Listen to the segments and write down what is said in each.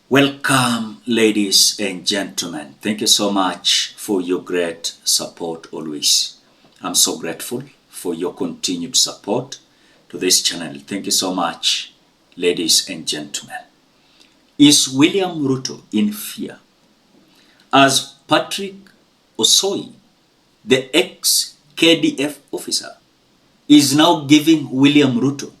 Welcome, ladies and gentlemen. Thank you so much for your great support always. I'm so grateful for your continued support to this channel. Thank you so much, ladies and gentlemen. Is William Ruto in fear? As Patrick Osoi, the ex-KDF officer, is now giving William Ruto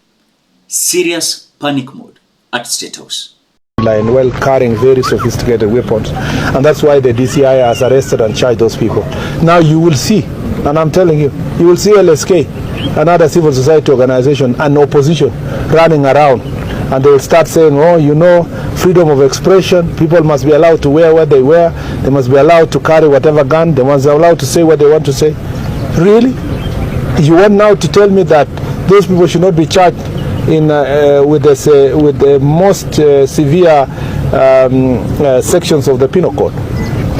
serious panic mode at State House. While carrying very sophisticated weapons, and that's why the DCI has arrested and charged those people. Now you will see, and I'm telling you, you will see LSK, another civil society organization, and opposition running around, and they will start saying, oh, you know, freedom of expression, people must be allowed to wear what they wear, they must be allowed to carry whatever gun, they must be allowed to say what they want to say. Really? You want now to tell me that those people should not be charged with the most severe sections of the Penal Code,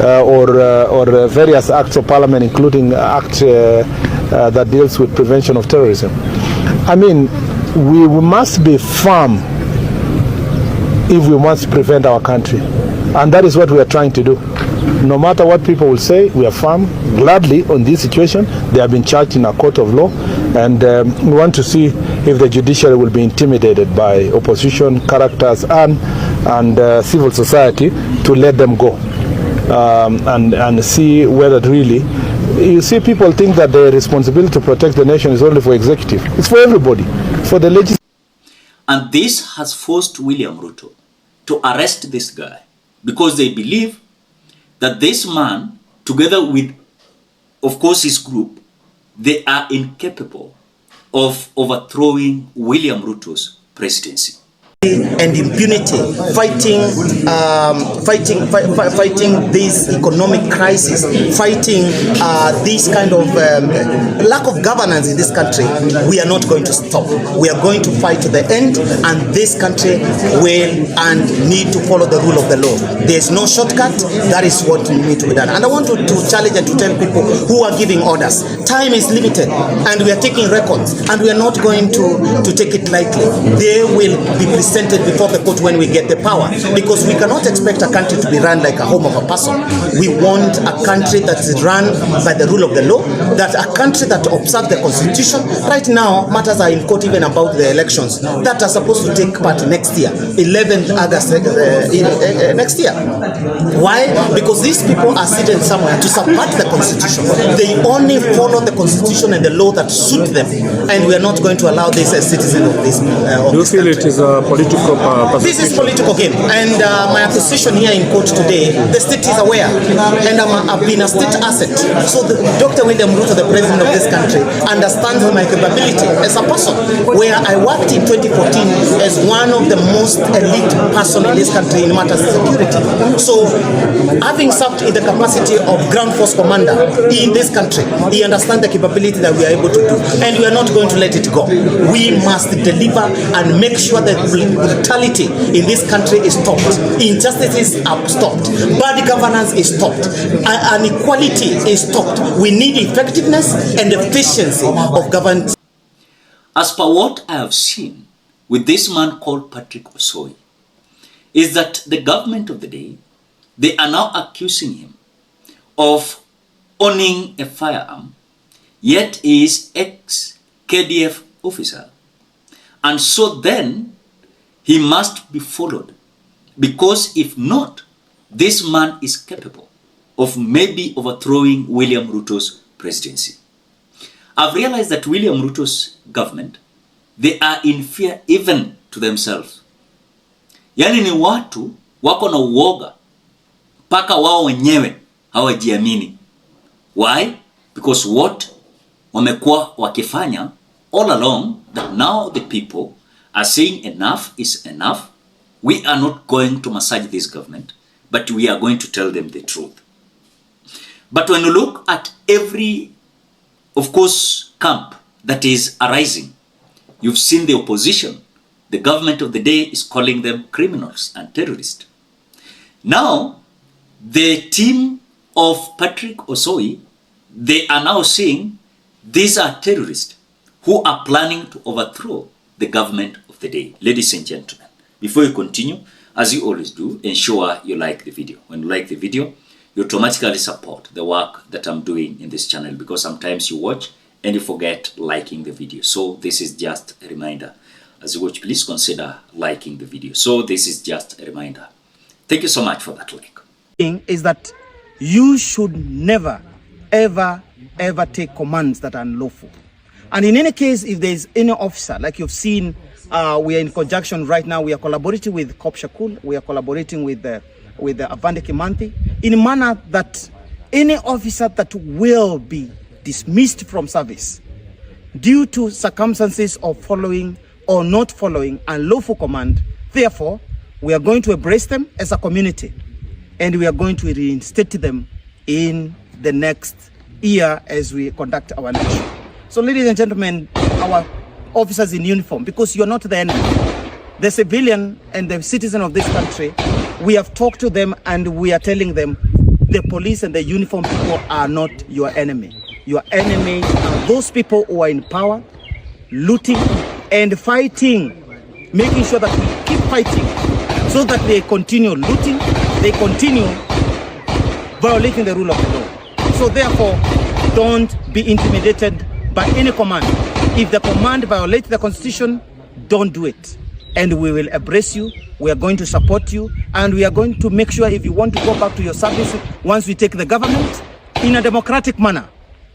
or various acts of Parliament, including act that deals with prevention of terrorism. I mean, we must be firm if we must prevent our country, and that is what we are trying to do. No matter what people will say, we are firm, gladly, on this situation. They have been charged in a court of law, and we want to see if the judiciary will be intimidated by opposition characters and civil society to let them go, and see whether really, you see, people think that the responsibility to protect the nation is only for executive. It's for everybody, for the legislature. And this has forced William Ruto to arrest this guy because they believe that this man, together with, of course, his group, they are incapable of overthrowing William Ruto's presidency. And impunity, fighting this economic crisis, fighting this kind of lack of governance in this country. We are not going to stop. We are going to fight to the end, and this country will and need to follow the rule of the law. There is no shortcut. That is what need to be done. And I want to challenge and to tell people who are giving orders, time is limited, and we are taking records, and we are not going to take it lightly. They will be presented before the court when we get the power, because we cannot expect a country to be run like a home of a person. We want a country that is run by the rule of the law, that a country that observes the constitution. Right now, matters are in court even about the elections that are supposed to take part next year, 11th August next year. Why? Because these people are sitting somewhere to subvert the constitution. They only follow the constitution and the law that suit them, and we are not going to allow this as citizens of this country. Do you feel it is a political This is political game, and my accusation here in court today, the state is aware, and I've been a state asset. So Dr. William Ruto, the president of this country, understands my capability as a person, where I worked in 2014 as one of the most elite person in this country in matters of security. So having served in the capacity of ground force commander in this country, he understands the capability that we are able to do, and we are not going to let it go. We must deliver and make sure that brutality in this country is stopped, injustices are stopped, bad governance is stopped, inequality is stopped. We need effectiveness and efficiency of governance. As per what I have seen with this man called Patrick Osoi, is that the government of the day, they are now accusing him of owning a firearm, yet he is ex-KDF officer, and so then he must be followed, because if not, this man is capable of maybe overthrowing William Ruto's presidency. I've realized that William Ruto's government, they are in fear even to themselves. Yani ni watu wako na uoga paka wao wenyewe hawajiamini. Why? Because what wamekuwa wakifanya all along, that now the people are saying enough is enough. We are not going to massage this government, but we are going to tell them the truth. But when you look at every, of course, camp that is arising, you've seen the opposition. The government of the day is calling them criminals and terrorists. Now, the team of Patrick Osoi, they are now saying these are terrorists who are planning to overthrow the government of the day. Ladies and gentlemen, Before you continue, as you always do, ensure you like the video. When you like the video, you automatically support the work that I'm doing in this channel, because sometimes you watch and you forget liking the video. So this is just a reminder. As you watch, please consider liking the video. So this is just a reminder. Thank you so much for that like. Is that you should never, ever take commands that are unlawful. And in any case, if there is any officer, like you've seen, we are in conjunction right now, we are collaborating with Cop Shakul, we are collaborating with Avande Kimanthi, in a manner that any officer that will be dismissed from service due to circumstances of following or not following unlawful command, therefore, we are going to embrace them as a community, and we are going to reinstate them in the next year as we conduct our election. So ladies and gentlemen, our officers in uniform, because you're not the enemy, the civilian and the citizen of this country, we have talked to them and we are telling them the police and the uniform people are not your enemy. Your enemies are those people who are in power, looting and fighting, making sure that we keep fighting so that they continue looting, they continue violating the rule of the law. So therefore, don't be intimidated by any command. If the command violates the constitution, don't do it. And we will embrace you, we are going to support you, and we are going to make sure if you want to go back to your service once we take the government in a democratic manner,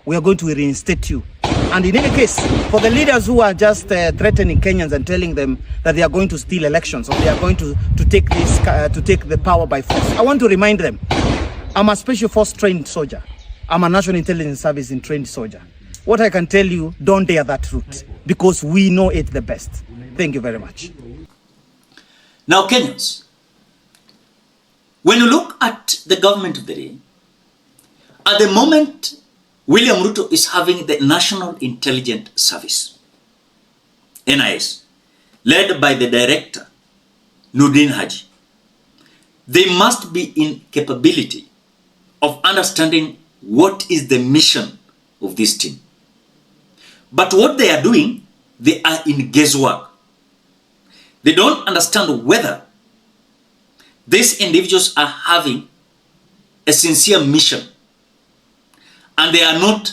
we are going to reinstate you. And in any case, for the leaders who are just threatening Kenyans and telling them that they are going to steal elections or they are going to take the power by force, I want to remind them, I'm a special force trained soldier. I'm a National Intelligence Service in trained soldier. What I can tell you, don't dare that route, because we know it the best. Thank you very much. Now, Kenyans, when you look at the government of the day, at the moment, William Ruto is having the National Intelligence Service, NIS, led by the director, Nurdin Haji. They must be in capability of understanding what is the mission of this team. But what they are doing, they are in guesswork. They don't understand whether these individuals are having a sincere mission and they are not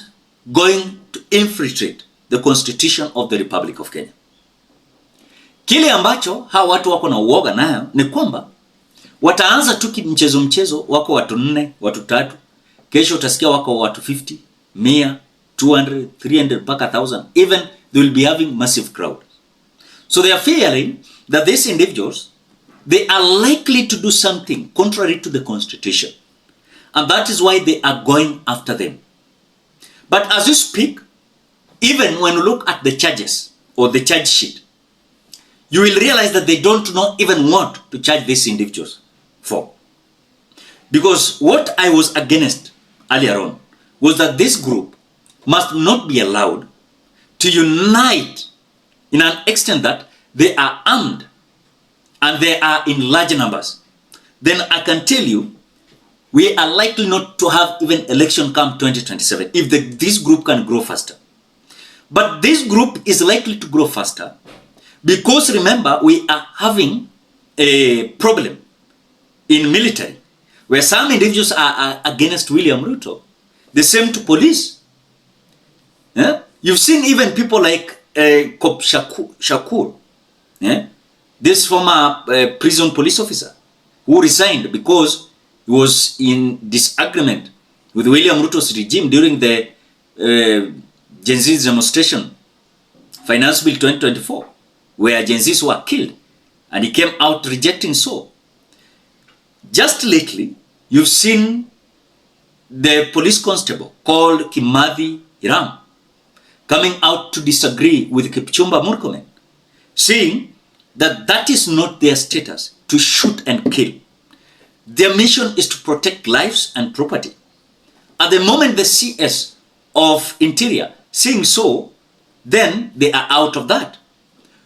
going to infiltrate the constitution of the Republic of Kenya. Kile ambacho hawa watu wako na uoga nayo ni kwamba wataanza tu mchezo wako watu 4, watu 3, kesho utasikia wako watu 50, 100, 200, 300 mpaka 1000, even they will be having massive crowd. So they are fearing that these individuals, they are likely to do something contrary to the constitution, and that is why they are going after them. But as you speak, even when you look at the charges or the charge sheet, you will realize that they don't not even want to charge these individuals for. Because what I was against earlier on was that this group must not be allowed to unite in an extent that they are armed and they are in large numbers. Then I can tell you, we are likely not to have even election come 2027 if this group can grow faster. But this group is likely to grow faster because remember, we are having a problem in military where some individuals are against William Ruto. The same to police. Yeah? You've seen even people like Cop Shakul, yeah? This former prison police officer who resigned because he was in disagreement with William Ruto's regime during the Gen Z demonstration, Finance Bill 2024, where Gen Zs were killed, and he came out rejecting so. Just lately, you've seen the police constable called KIMECHEMKA coming out to disagree with Kipchumba Murkomen, saying that that is not their status to shoot and kill. Their mission is to protect lives and property. At the moment the CS of Interior saying so, then they are out of that.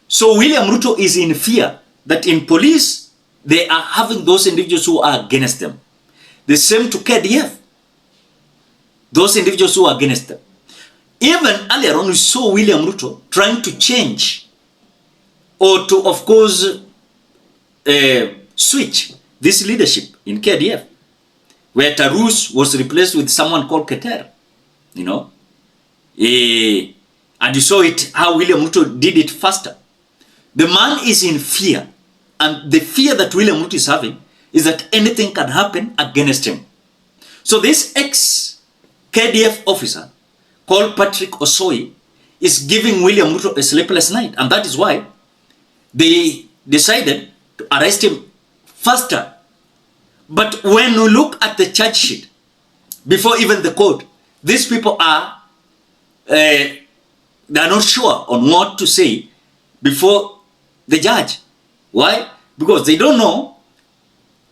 So William Ruto is in fear that in police, they are having those individuals who are against them. The same to KDF. Those individuals who are against them. Even earlier on, we saw William Ruto trying to change or to, of course, switch this leadership in KDF, where Tarus was replaced with someone called Keter, you know. And you saw it, how William Ruto did it faster. The man is in fear, and the fear that William Ruto is having is that anything can happen against him. So this ex-KDF officer called Patrick Osoi is giving William Ruto a sleepless night, and that is why they decided to arrest him faster. But when you look at the charge sheet, before even the court, these people are they are not sure on what to say before the judge. Why? Because they don't know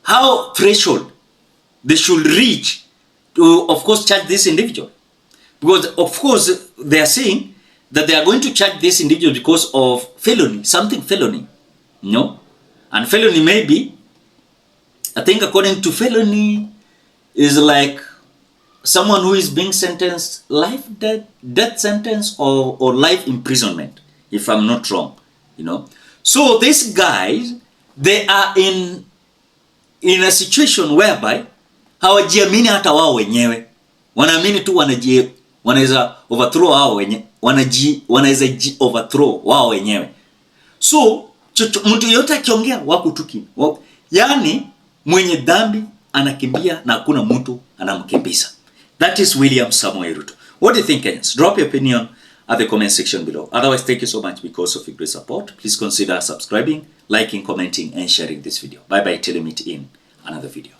how threshold they should reach to, of course, charge this individual. Because, of course, they are saying that they are going to charge this individual because of felony, something felony, you know? And felony may be, I think according to felony, is like someone who is being sentenced life, death sentence or life imprisonment, if I'm not wrong, you know? So these guys, they are in a situation whereby hawajiamini hata wao wenyewe. Wanaamini tu wanaweza overthrow wao wenyewe. Wanaweza overthrow wao wenyewe. So mtu yote akiongea wako tuki. Yaani mwenye dhambi anakimbia na hakuna mtu anamkimbiza. That is William Samoei Ruto. What do you think, Kenyans? Drop your opinion at the comment section below. Otherwise, thank you so much because of your great support. Please consider subscribing, liking, commenting, and sharing this video. Bye bye till we meet in another video.